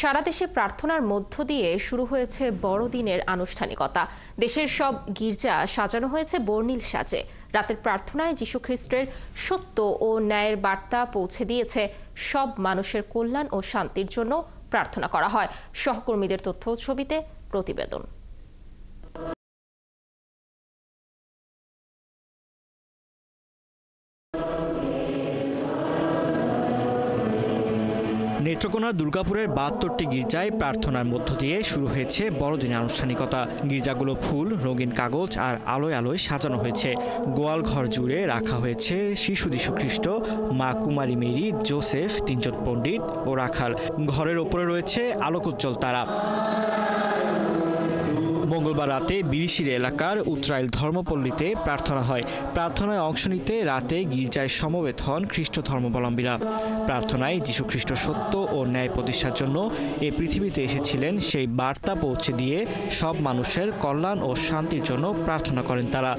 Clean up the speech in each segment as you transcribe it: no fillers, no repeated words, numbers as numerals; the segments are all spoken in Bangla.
সারা দেশে প্রার্থনার মধ্য দিয়ে শুরু হয়েছে বড়দিনের আনুষ্ঠানিকতা। দেশের সব গির্জা সাজানো হয়েছে বর্ণিল সাজে। রাতের প্রার্থনায় যীশু খ্রিস্টের সত্য ও ন্যায়ের বার্তা পৌঁছে দিয়েছে। সব মানুষের কল্যাণ ও শান্তির জন্য প্রার্থনা করা হয়। সহকর্মীদের তথ্য ছবিতে প্রতিবেদন। নেত্রকোনার দুর্গাপুরের ৭২টি গির্জায় প্রার্থনার মধ্য দিয়ে শুরু হয়েছে বড়দিনের আনুষ্ঠানিকতা। গির্জাগুলো ফুল, রঙিন কাগজ আর আলোয় আলোয় সাজানো হয়েছে। গোয়াল ঘর জুড়ে রাখা হয়েছে শিশু যীশু খ্রিস্ট, মা কুমারী মেরি, জোসেফ, তিনজন পণ্ডিত ও রাখাল। ঘরের ওপরে রয়েছে আলোকোজ্জ্বল তারা। মঙ্গলবার রাতে বিরিশির এলাকার উত্তরাইল ধর্মপল্লীতে প্রার্থনা হয়। প্রার্থনায় অংশ নিতে রাতে গির্জায় সমবেত হন খ্রিস্ট ধর্মাবলম্বীরা। প্রার্থনায় যীশু খ্রিস্ট সত্য ও ন্যায় প্রতিষ্ঠার জন্য এ পৃথিবীতে এসেছিলেন সেই বার্তা পৌঁছে দিয়ে সব মানুষের কল্যাণ ও শান্তির জন্য প্রার্থনা করেন তারা।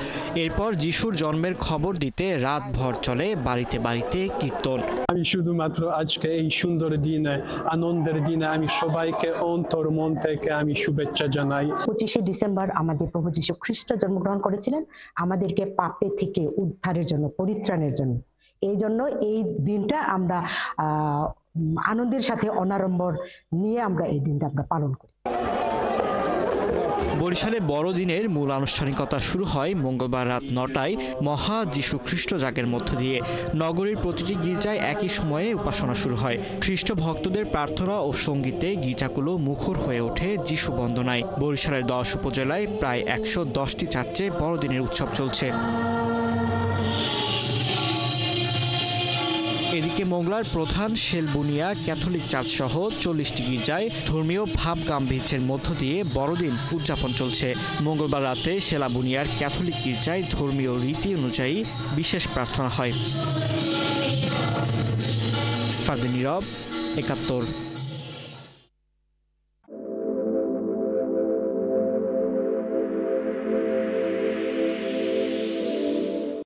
এরপর যিশুর জন্মের খবর দিতে রাতভর চলে বাড়িতে বাড়িতে কীর্তন। আমি শুধুমাত্র আজকে এই সুন্দর দিনে, আনন্দের দিনে আমি সবাইকে অন্তর মন থেকে আমি শুভেচ্ছা জানাই। 25শে ডিসেম্বর আমাদের প্রভু যীশু খ্রিস্ট জন্মগ্রহণ করেছিলেন আমাদেরকে পাপে থেকে উদ্ধারের জন্য, পরিত্রাণের জন্য। এই জন্য এই দিনটা আমরা আনন্দের সাথে অনাড়ম্বর নিয়ে আমরা এই দিনটা আমরা পালন করি। বরিশালে বড়দিনের মূল আনুষ্ঠানিকতা শুরু হয় মঙ্গলবার রাত ৯টায় মহা যীশু খ্রিস্ট জাগের মধ্য দিয়ে। নগরীর প্রতিটি গির্জায় একই সময়ে উপাসনা শুরু হয়। খ্রিস্ট ভক্তদের প্রার্থনা ও সঙ্গীতে গির্জাগুলো মুখর হয়ে ওঠে যীশু বন্দনায়। বরিশালের ১০ উপজেলায় প্রায় ১১০টি চার্চে বড়দিনের উৎসব চলছে। এদিকে মোংলার প্রধান শেলবুনিয়া ক্যাথলিক চার্চ সহ ৪০টি গির্জায় ধর্মীয় ভাব গাম্ভীর্যের মধ্য দিয়ে বড়দিন উদযাপন চলছে। মঙ্গলবার রাতে শেলাবুনিয়ার ক্যাথলিক গির্জায় ধর্মীয় রীতি অনুযায়ী বিশেষ প্রার্থনা হয়। ফারদিন নীরব, ৭১।